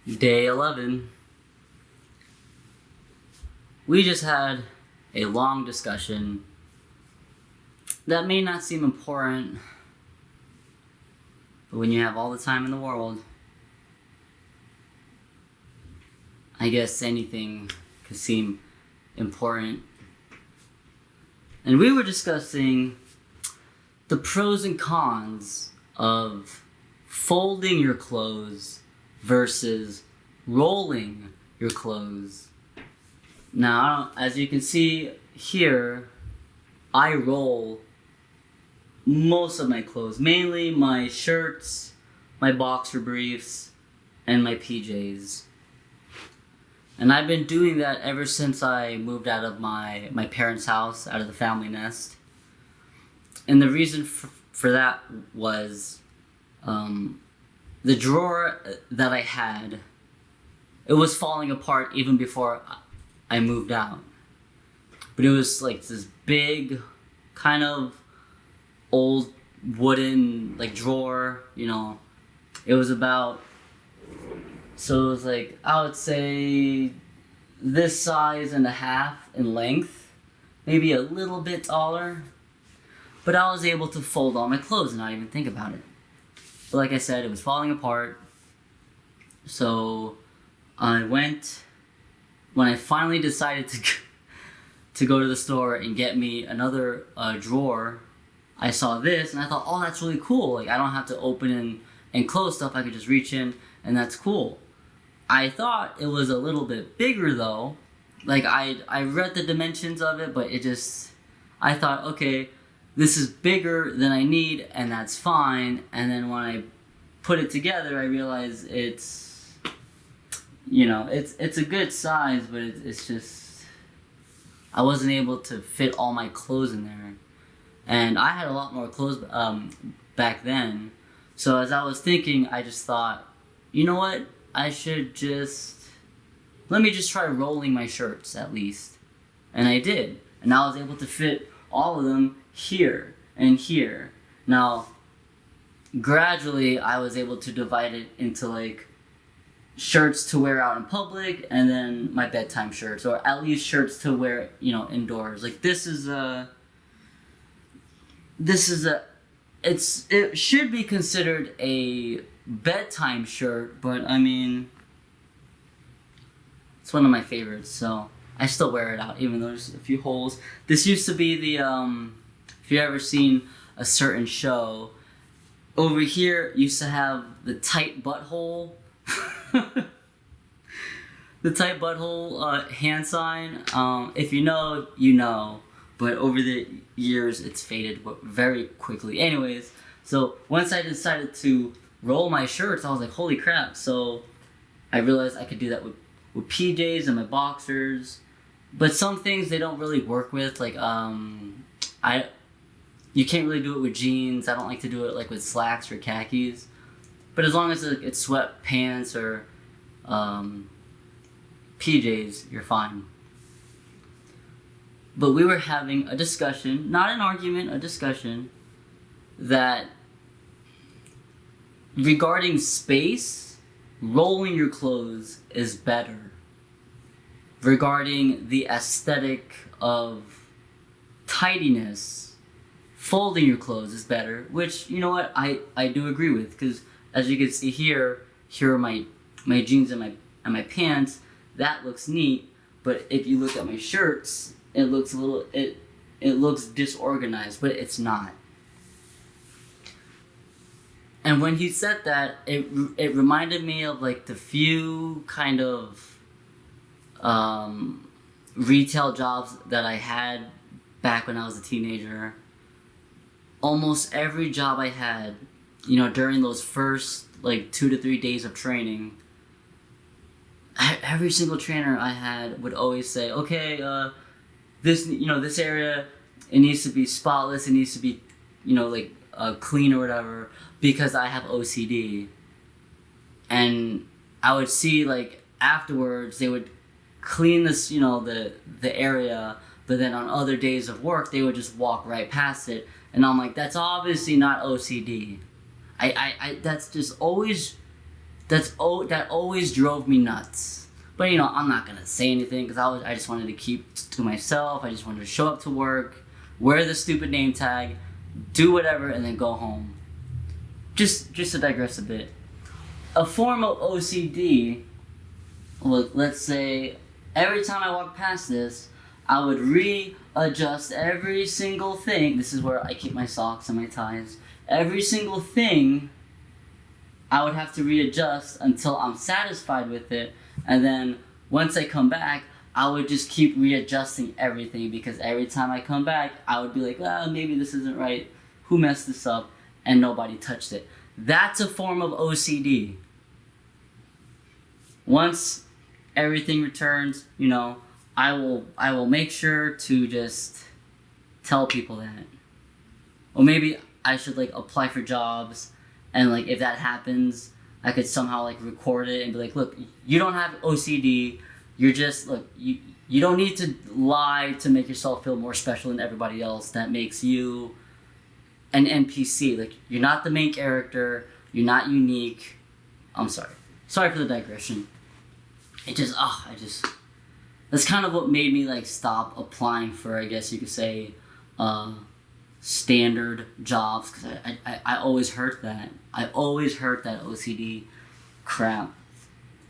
Day 11. We just had a long discussion that may not seem important, but when you have all the time in the world, I guess anything could seem important. And we were discussing the pros and cons of folding your clothes versus rolling your clothes. Now, as you can see here, I roll most of my clothes, mainly my shirts, my boxer briefs, and my PJs. And I've been doing that ever since I moved out of my parents' house, out of the family nest. And the reason for that was the drawer that I had, it was falling apart even before I moved out. But it was like this big, kind of old wooden drawer, It was about, so it was like, I would say this size and a half in length, maybe a little bit taller. But I was able to fold all my clothes and not even think about it. But like I said, it was falling apart. So I went, when I finally decided to go to the store and get me another drawer, I saw this and I thought, oh, that's really cool. I don't have to open and close stuff. I could just reach in and that's cool. I thought it was a little bit bigger though. I read the dimensions of it, but I thought, okay, this is bigger than I need and that's fine. And then when I put it together, I realized it's a good size, but it's just, I wasn't able to fit all my clothes in there. And I had a lot more clothes back then. So as I was thinking, I just thought, you know what? Let me just try rolling my shirts at least. And I did. And I was able to fit all of them here and here. Now, gradually, I was able to divide it into shirts to wear out in public, and then my bedtime shirts, or at least shirts to wear, indoors. It should be considered a bedtime shirt, but I mean, it's one of my favorites, so I still wear it out, even though there's a few holes. This used to be the, if you've ever seen a certain show, over here used to have the tight butthole, the tight butthole hand sign. If you know, you know, but over the years it's faded very quickly. Anyways, so once I decided to roll my shirts, I was like, holy crap. So I realized I could do that with PJs and my boxers. But some things they don't really work with, you can't really do it with jeans. I don't like to do it with slacks or khakis. But as long as it's sweatpants or PJs, you're fine. But we were having a discussion, not an argument, a discussion, that regarding space, rolling your clothes is better. Regarding the aesthetic of tidiness, folding your clothes is better, which, you know what, I do agree with, because as you can see here are my jeans and my pants. That looks neat, but if you look at my shirts, it looks it looks disorganized, but it's not. And when he said that, it reminded me of the few kind of retail jobs that I had back when I was a teenager. Almost every job I had, during those first 2 to 3 days of training, every single trainer I had would always say, okay, this area, it needs to be spotless, it needs to be, clean or whatever, because I have OCD. And I would see afterwards they would clean this, the area, but then on other days of work they would just walk right past it, and I'm like, that's obviously not OCD. I that's just always that always drove me nuts. But you know, I'm not gonna say anything because I just wanted to keep to myself. I just wanted to show up to work, wear the stupid name tag, do whatever, and then go home. Just to digress a bit, a form of OCD. Well, let's say every time I walk past this, I would readjust every single thing. This is where I keep my socks and my ties. Every single thing I would have to readjust until I'm satisfied with it. And then once I come back, I would just keep readjusting everything because every time I come back, I would be like, well, maybe this isn't right. Who messed this up? And nobody touched it. That's a form of OCD. Once everything returns, you know, I will make sure to just tell people that. Or maybe I should like apply for jobs, and like if that happens, I could somehow like record it and be like, look, you don't have OCD. You're just you don't need to lie to make yourself feel more special than everybody else. That makes you an NPC. Like, you're not the main character. You're not unique. I'm sorry. Sorry for the digression. That's kind of what made me like stop applying for, I guess you could say, standard jobs, because I always heard that. I always heard that OCD crap,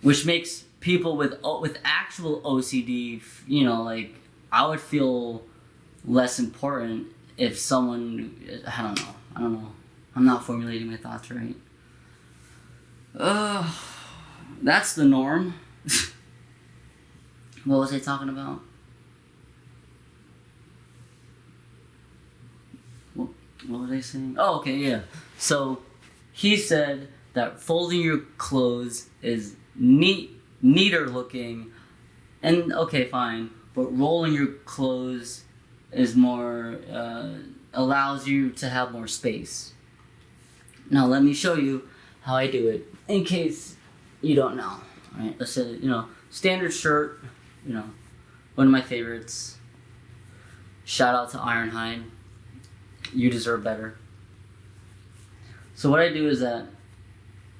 which makes people with actual OCD, you know, like, I would feel less important if someone, I don't know. I'm not formulating my thoughts right. That's the norm. What was I talking about? What was I saying? Oh, okay, yeah. So he said that folding your clothes is neater looking, and okay, fine. But rolling your clothes is more allows you to have more space. Now let me show you how I do it, in case you don't know. All right, let's say, standard shirt. One of my favorites. Shout out to Ironhide. You deserve better. So what I do is that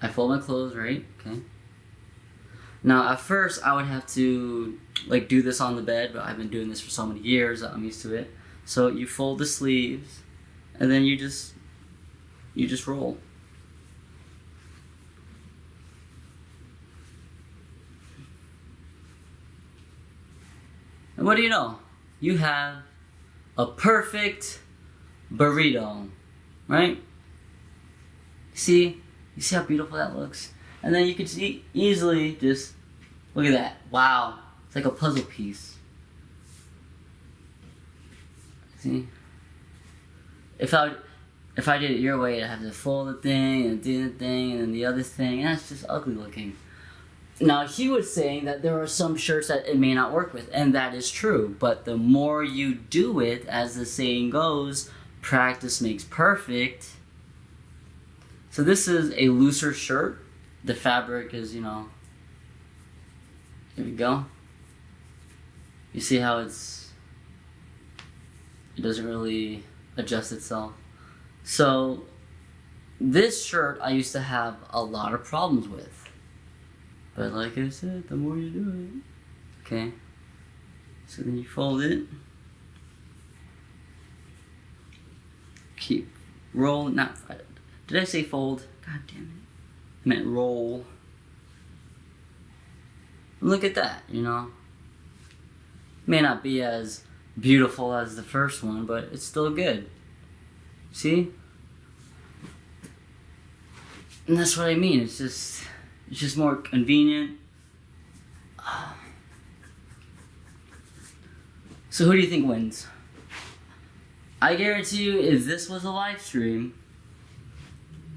I fold my clothes, right? Okay. Now at first I would have to like do this on the bed, but I've been doing this for so many years that I'm used to it. So you fold the sleeves, and then you just roll. And what do you know? You have a perfect burrito, right? You see how beautiful that looks? And then you could easily just, look at that. Wow, it's like a puzzle piece. See? If I did it your way, I'd have to fold the thing and do the thing and then the other thing, and that's just ugly looking. Now, he was saying that there are some shirts that it may not work with, and that is true. But the more you do it, as the saying goes, practice makes perfect. So this is a looser shirt. The fabric is, here we go. You see how it doesn't really adjust itself. So this shirt I used to have a lot of problems with. But like I said, the more you do it. Okay. So then you fold it. Keep rolling. Did I say fold? God damn it. I meant roll. Look at that, May not be as beautiful as the first one, but it's still good. See? And that's what I mean. It's just more convenient. So who do you think wins? I guarantee you, if this was a live stream,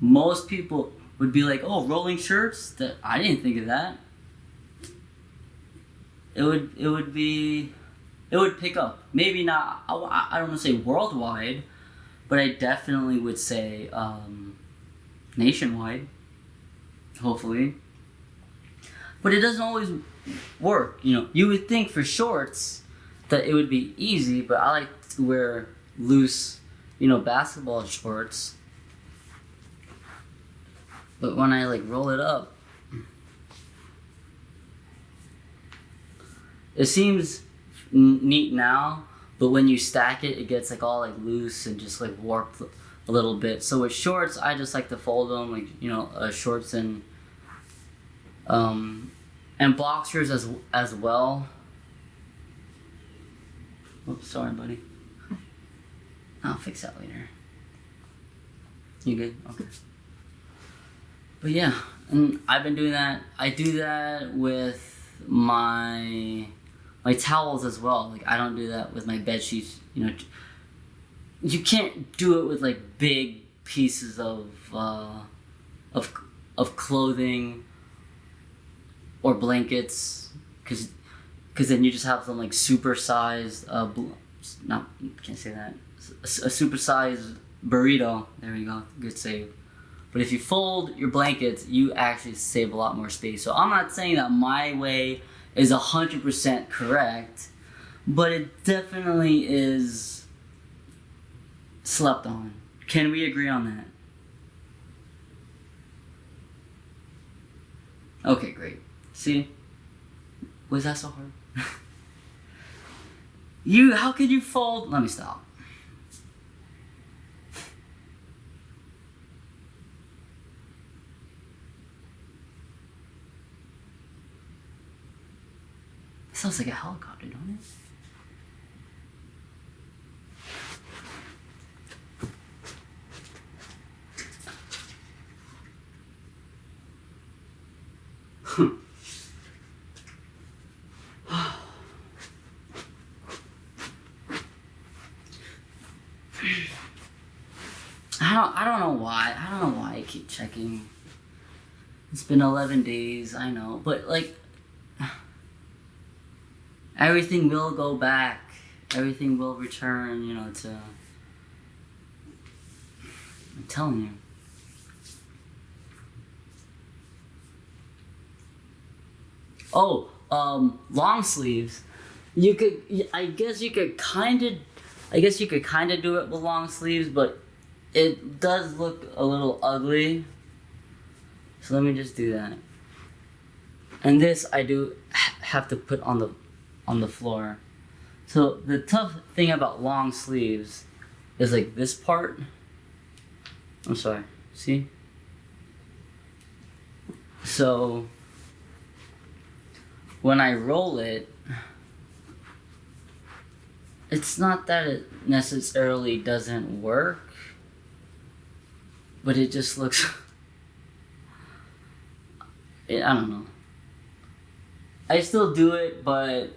most people would be like, oh, rolling shirts? I didn't think of that. It would pick up. Maybe not, I don't want to say worldwide, but I definitely would say nationwide, hopefully. But it doesn't always work, You would think for shorts that it would be easy, but I like to wear loose, basketball shorts. But when I roll it up, it seems neat now, but when you stack it, it gets like all like loose and just like warped a little bit. So with shorts, I just like to fold them, like, you know, shorts and boxers as well. Oops, sorry, buddy. I'll fix that later. You good? Okay. But yeah, and I've been doing that. I do that with my towels as well. Like, I don't do that with my bed sheets. You know, you can't do it with like big pieces of clothing or blankets, because then you just have some like supersized can't say that, a supersized burrito. There we go, good save. But if you fold your blankets, you actually save a lot more space. So I'm not saying that my way is 100% correct, but it definitely is slept on. Can we agree on that? Okay, great. See? Was that so hard? How could you fold? Let me stop. It sounds like a helicopter, don't it? I don't know why. I don't know why I keep checking. It's been 11 days, I know, but like, everything will go back. Everything will return, you know, to... I'm telling you. Oh, long sleeves. You could, I guess you could kind of do it with long sleeves, but it does look a little ugly. So let me just do that. And this I do have to put on the floor. So the tough thing about long sleeves is like this part. I'm sorry. See? So when I roll it, it's not that it necessarily doesn't work, but it just looks... I don't know. I still do it, but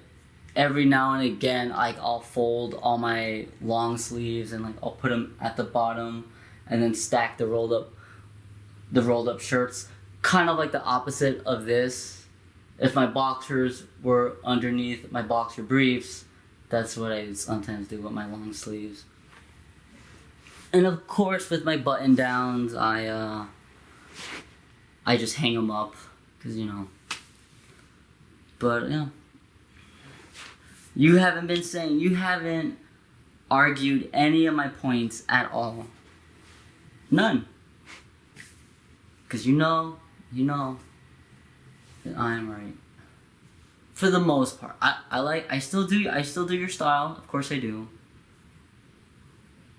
every now and again, like, I'll fold all my long sleeves and like I'll put them at the bottom and then stack the rolled up shirts, kind of like the opposite of this. If my boxers were underneath my boxer briefs, that's what I sometimes do with my long sleeves. And of course, with my button downs, I just hang them up, because, you know. But yeah, you haven't argued any of my points at all. None. Because you know that I'm right. For the most part. I still do your style, of course I do.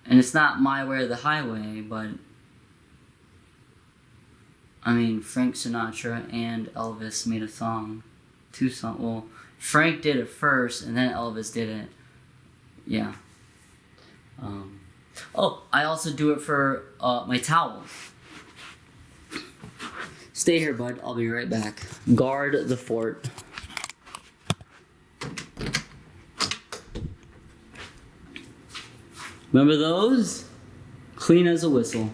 And it's not my way or the highway, but I mean, Frank Sinatra and Elvis made a song. 2 songs. Well, Frank did it first, and then Elvis did it. Yeah. Oh, I also do it for my towels. Stay here, bud. I'll be right back. Guard the fort. Remember those? Clean as a whistle.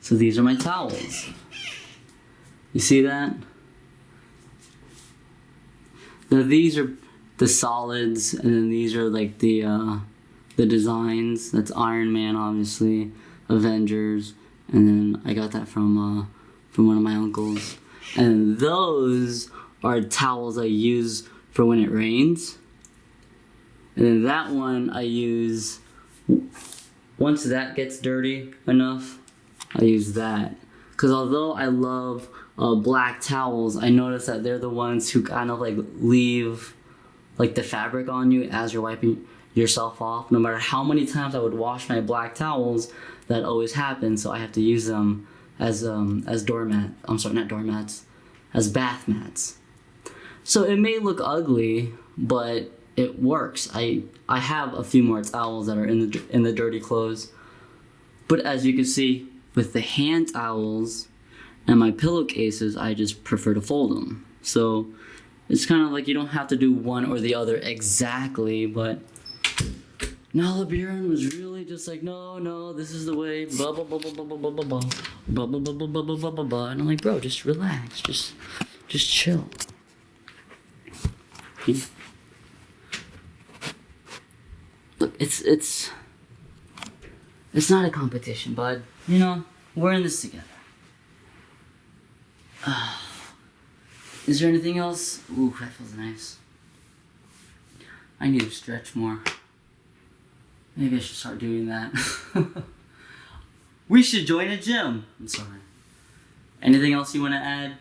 So these are my towels. You see that? Now these are the solids, and then these are like the designs. That's Iron Man, obviously, Avengers, and then I got that from one of my uncles. And those are towels I use for when it rains. And then that one I use once that gets dirty enough. I use that. Because although I love black towels, I notice that they're the ones who kind of like leave like the fabric on you as you're wiping yourself off. No matter how many times I would wash my black towels, that always happens. So I have to use them as doormat. I'm sorry, not doormats, as bath mats. So it may look ugly, but it works. I have a few more towels that are in the dirty clothes. But as you can see, with the hand towels and my pillowcases, I just prefer to fold them. So it's kind of like you don't have to do one or the other exactly, but Nala Buren was really just like, no, this is the way, blah, blah, blah, blah, blah, blah, blah, blah, blah, blah, blah, blah, blah, blah, blah, blah, blah, blah. And I'm like, bro, just relax, just chill. Look, it's not a competition, bud. You know, we're in this together. Is there anything else? Ooh, that feels nice. I need to stretch more. Maybe I should start doing that. We should join a gym. I'm sorry. Anything else you want to add?